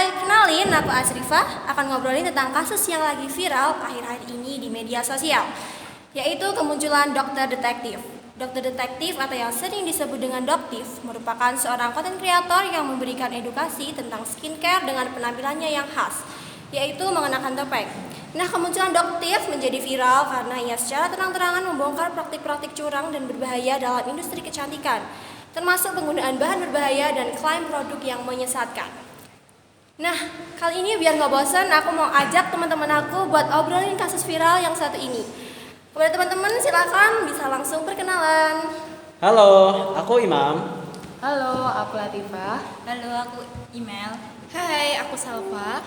Hai, kenalin aku Asrifah akan ngobrolin tentang kasus yang lagi viral akhir-akhir ini di media sosial, yaitu kemunculan dokter detektif. Dokter detektif atau yang sering disebut dengan doktif merupakan seorang konten kreator yang memberikan edukasi tentang skincare dengan penampilannya yang khas, yaitu mengenakan topeng. Nah, kemunculan doktif menjadi viral karena ia secara terang-terangan membongkar praktik-praktik curang dan berbahaya dalam industri kecantikan, termasuk penggunaan bahan berbahaya dan klaim produk yang menyesatkan. Nah, kali ini biar nggak bosan, aku mau ajak teman-teman aku buat obrolin kasus viral yang satu ini. Kepada teman-teman, silakan bisa langsung perkenalan. Halo, aku Imam. Halo, aku Latifah. Halo, aku Imel. Hai, aku Salva.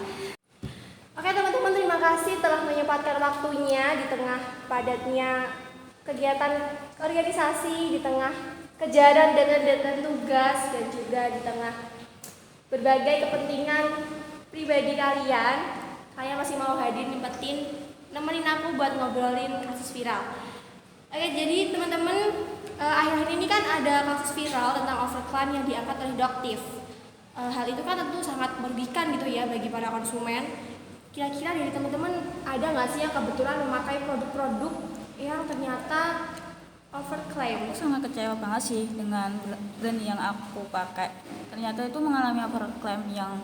Oke teman-teman, terima kasih telah menyempatkan waktunya di tengah padatnya kegiatan organisasi, di tengah kejaran dengan tugas, dan juga di tengah berbagai kepentingan pribadi kalian masih mau hadir nemenin aku buat ngobrolin kasus viral. Oke, jadi teman-teman, akhir-akhir ini kan ada kasus viral tentang overclaim yang diangkat oleh doktif. Hal itu kan tentu sangat merugikan gitu ya bagi para konsumen. Kira-kira dari teman-teman ada nggak sih yang kebetulan memakai produk-produk yang ternyata overclaim? Aku sangat kecewa banget sih dengan brand yang aku pakai. Ternyata itu mengalami overclaim yang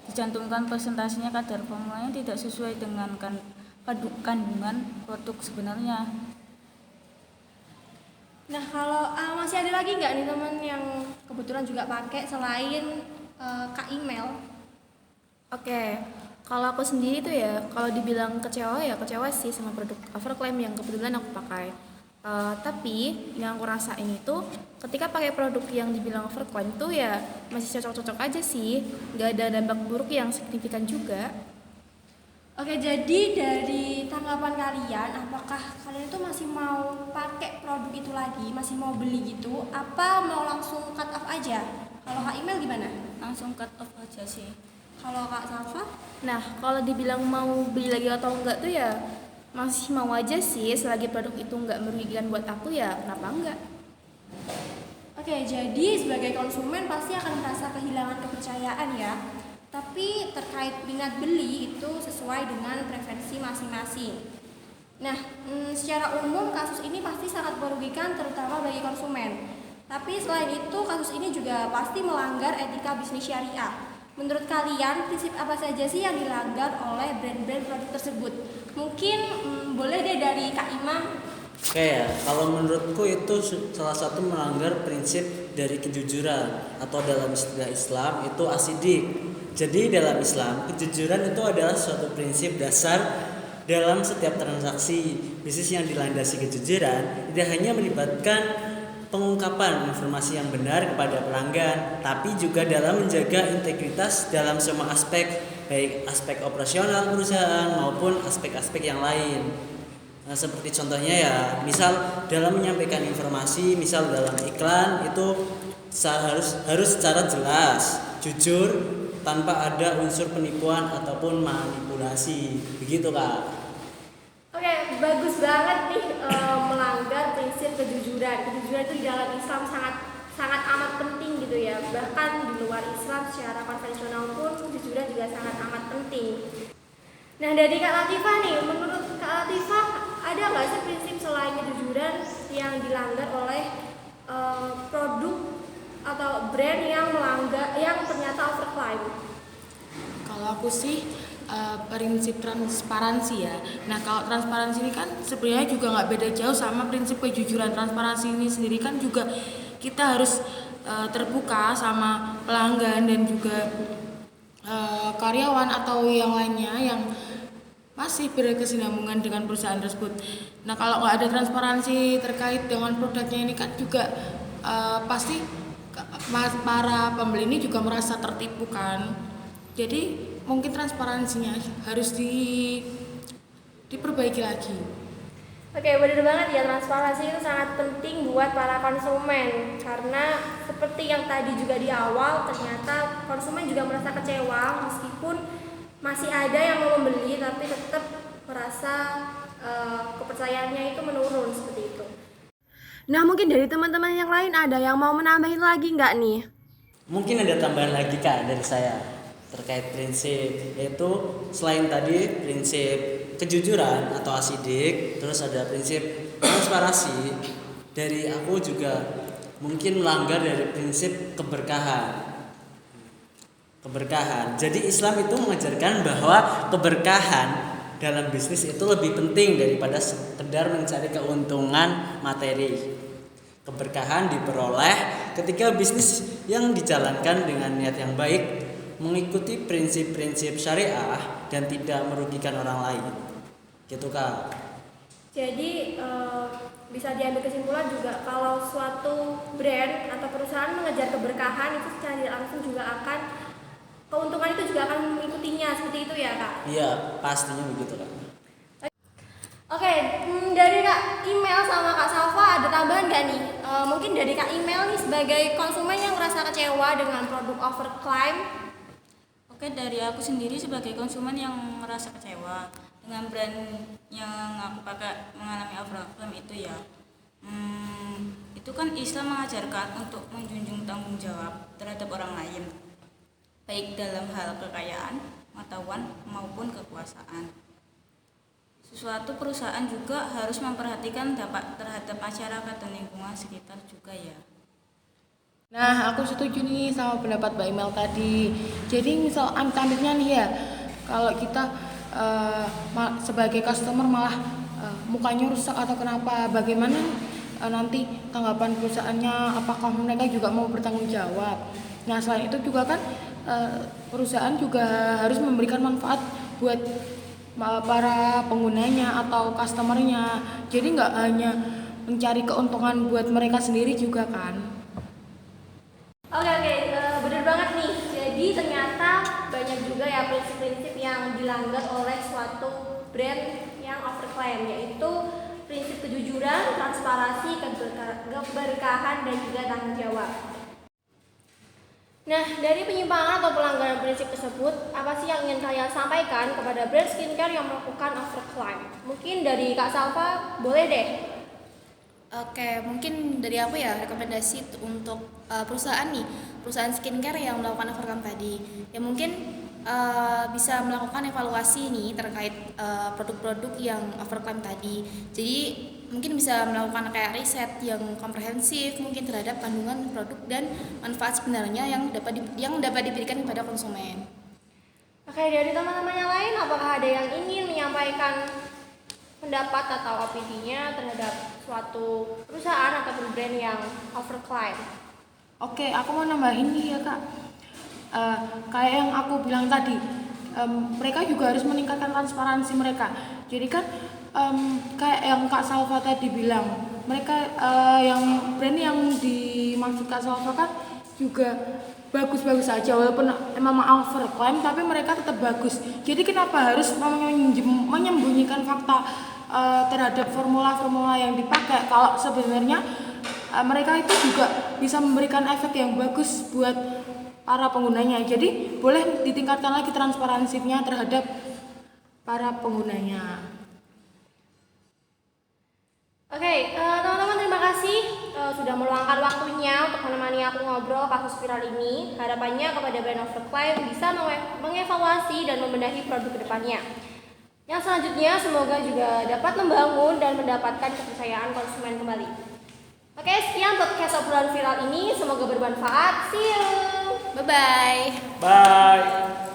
dicantumkan presentasinya kadar formulanya tidak sesuai dengan kandungan produk sebenarnya. Nah, kalau masih ada lagi nggak nih teman yang kebetulan juga pakai selain Kak Imel? Oke, kalau aku sendiri tuh ya, kalau dibilang kecewa ya kecewa sih sama produk overclaim yang kebetulan aku pakai. Tapi yang aku rasain itu ketika pakai produk yang dibilang overclaim tuh ya masih cocok-cocok aja sih, nggak ada dampak buruk yang signifikan juga. Oke, jadi dari tanggapan kalian, apakah kalian itu masih mau pakai produk itu lagi, masih mau beli gitu, apa mau langsung cut off aja? Kalau Kak Imel gimana? Langsung cut off aja sih. Kalau Kak Salva? Nah, kalau dibilang mau beli lagi atau enggak tuh ya masih mau aja sih, selagi produk itu enggak merugikan buat aku ya kenapa enggak. Oke, jadi sebagai konsumen pasti akan merasa kehilangan kepercayaan ya. Tapi terkait minat beli itu sesuai dengan preferensi masing-masing. Nah, secara umum kasus ini pasti sangat merugikan terutama bagi konsumen. Tapi selain itu kasus ini juga pasti melanggar etika bisnis syariah. Menurut kalian prinsip apa saja sih yang dilanggar oleh brand-brand produk tersebut? Mungkin boleh deh dari Kak Imam. Oke ya, kalau menurutku itu salah satu melanggar prinsip dari kejujuran atau dalam istilah Islam itu asidik. Jadi dalam Islam, kejujuran itu adalah suatu prinsip dasar dalam setiap transaksi. Bisnis yang dilandasi kejujuran tidak hanya melibatkan pengungkapan informasi yang benar kepada pelanggan, tapi juga dalam menjaga integritas dalam semua aspek, baik aspek operasional perusahaan maupun aspek-aspek yang lain. Nah, seperti contohnya ya, misal dalam menyampaikan informasi, misal dalam iklan itu harus secara jelas, jujur, tanpa ada unsur penipuan ataupun manipulasi. Begitu, Kak. Oke, bagus banget nih melanggar prinsip kejujuran. Kejujuran itu di dalam Islam sangat amat penting gitu ya. Bahkan di luar Islam secara konvensional pun kejujuran juga sangat amat penting. Nah, dari Kak Latifah nih, menurut Kak Latifah ada nggak sih prinsip selain kejujuran yang dilanggar oleh produk atau brand yang ternyata overclaim? Kalau aku sih prinsip transparansi ya. Nah, kalau transparansi ini kan sebenarnya juga nggak beda jauh sama prinsip kejujuran. Transparansi ini sendiri kan juga kita harus terbuka sama pelanggan dan juga karyawan atau yang lainnya yang masih berkesinambungan dengan perusahaan tersebut. Nah, kalau nggak ada transparansi terkait dengan produknya ini kan juga pasti para pembeli ini juga merasa tertipu kan. Jadi mungkin transparansinya harus diperbaiki lagi. Oke, benar banget ya, transparansi itu sangat penting buat para konsumen. Karena seperti yang tadi juga di awal, ternyata konsumen juga merasa kecewa meskipun masih ada yang mau membeli tapi tetap merasa kepercayaannya itu menurun seperti itu. Nah, mungkin dari teman-teman yang lain ada yang mau menambahin lagi nggak nih? Mungkin ada tambahan lagi, Kak, dari saya. terkait prinsip, yaitu selain tadi prinsip kejujuran atau asidik, terus ada prinsip transparansi. Dari aku juga mungkin melanggar dari prinsip keberkahan. Jadi Islam itu mengajarkan bahwa keberkahan dalam bisnis itu lebih penting daripada sekedar mencari keuntungan materi. Keberkahan diperoleh ketika bisnis yang dijalankan dengan niat yang baik, mengikuti prinsip-prinsip syariah dan tidak merugikan orang lain. Gitu Kak. Jadi bisa diambil kesimpulan juga kalau suatu brand atau perusahaan mengejar keberkahan itu secara tidak langsung juga akan keuntungan itu juga akan mengikutinya, seperti itu ya Kak? Iya, pastinya begitu Kak. Oke, dari Kak Email sama Kak Salva ada tambahan gak nih? Mungkin dari Kak Email nih sebagai konsumen yang merasa kecewa dengan produk overclaim. Oke, dari aku sendiri sebagai konsumen yang merasa kecewa dengan brand yang aku pakai mengalami overclaim itu ya. Itu kan Islam mengajarkan untuk menjunjung tanggung jawab terhadap orang lain, baik dalam hal kekayaan, pengetahuan maupun kekuasaan. Suatu perusahaan juga harus memperhatikan dampak terhadap masyarakat dan lingkungan sekitar juga ya. Nah, aku setuju nih sama pendapat Mbak Imel tadi. Jadi misal amit-amitnya nih ya, kalau kita sebagai customer malah mukanya rusak atau kenapa, bagaimana nanti tanggapan perusahaannya, apakah mereka juga mau bertanggung jawab. Nah, selain itu juga kan perusahaan juga harus memberikan manfaat buat para penggunanya atau customernya. Jadi nggak hanya mencari keuntungan buat mereka sendiri juga kan. Oke, bener banget nih. Jadi ternyata banyak juga ya prinsip-prinsip yang dilanggar oleh suatu brand yang overclaim, yaitu prinsip kejujuran, transparansi, keberkahan, dan juga tanggung jawab. Nah, dari penyimpangan atau pelanggaran prinsip tersebut, apa sih yang ingin kalian sampaikan kepada brand skincare yang melakukan overclaim? Mungkin dari Kak Salva, boleh deh. Oke, mungkin dari aku ya rekomendasi untuk perusahaan skincare yang melakukan overclaim tadi. Ya mungkin bisa melakukan evaluasi nih terkait produk-produk yang overclaim tadi. Jadi mungkin bisa melakukan kayak riset yang komprehensif mungkin terhadap kandungan produk dan manfaat sebenarnya yang dapat diberikan kepada konsumen. Oke, dari teman-teman yang lain, apakah ada yang ingin menyampaikan pendapat atau opininya terhadap suatu perusahaan atau brand yang overclaim? Oke, aku mau nambahin nih ya Kak. Kayak yang aku bilang tadi, mereka juga harus meningkatkan transparansi mereka. Jadi kan kayak yang Kak Salva tadi bilang, mereka yang brand yang dimaksud Kak Salva kan juga bagus-bagus aja walaupun emang overclaim, tapi mereka tetap bagus. Jadi kenapa harus menyembunyikan fakta terhadap formula-formula yang dipakai kalau sebenarnya mereka itu juga bisa memberikan efek yang bagus buat para penggunanya. Jadi boleh ditingkatkan lagi transparansinya terhadap para penggunanya. Oke, teman-teman terima kasih sudah meluangkan waktunya untuk menemani aku ngobrol kasus viral ini. Harapannya kepada brand overclaim bisa mengevaluasi dan membenahi produk kedepannya. Yang selanjutnya semoga juga dapat membangun dan mendapatkan kepercayaan konsumen kembali. Oke, sekian podcast obrolan viral ini. Semoga bermanfaat. See you. Bye-bye. Bye.